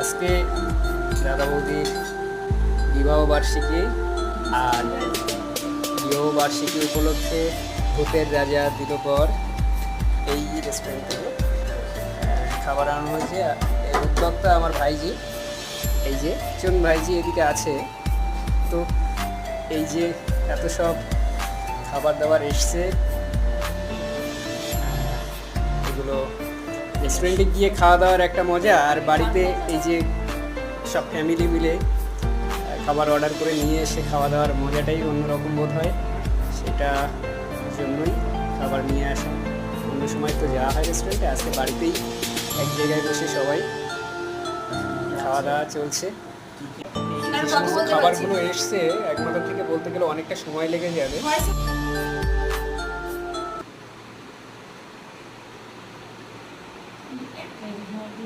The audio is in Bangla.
আজকে দাদা বৌদির বিবাহ বার্ষিকী, আর বিবাহ বার্ষিকী উপলক্ষে ভূতের রাজা দিলপর এই রেস্টুরেন্ট থেকে খাবার আনানো হয়েছে। এর উদ্যোক্তা আমার ভাইজি, এই যে চুন ভাইজি এদিকে আছে। তো এই যে এত সব খাবার দাবার এসছে, এগুলো রেস্টুরেন্টে গিয়ে খাওয়া দাওয়ার একটা মজা, আর বাড়িতে এই যে সব ফ্যামিলি মিলে খাবার অর্ডার করে নিয়ে এসে খাওয়া দাওয়ার মজাটাই অন্যরকম বোধ হয়। সেটা জন্যই খাবার নিয়ে আসা। অন্য সময় তো যাওয়া হয় রেস্টুরেন্টে, আজকে বাড়িতেই এক জায়গায় বসে সবাই খাওয়া দাওয়া চলছে। এই যে সমস্ত খাবারগুলো এসছে একমাত্র থেকে বলতে গেলে অনেকটা সময় লেগে যাবে।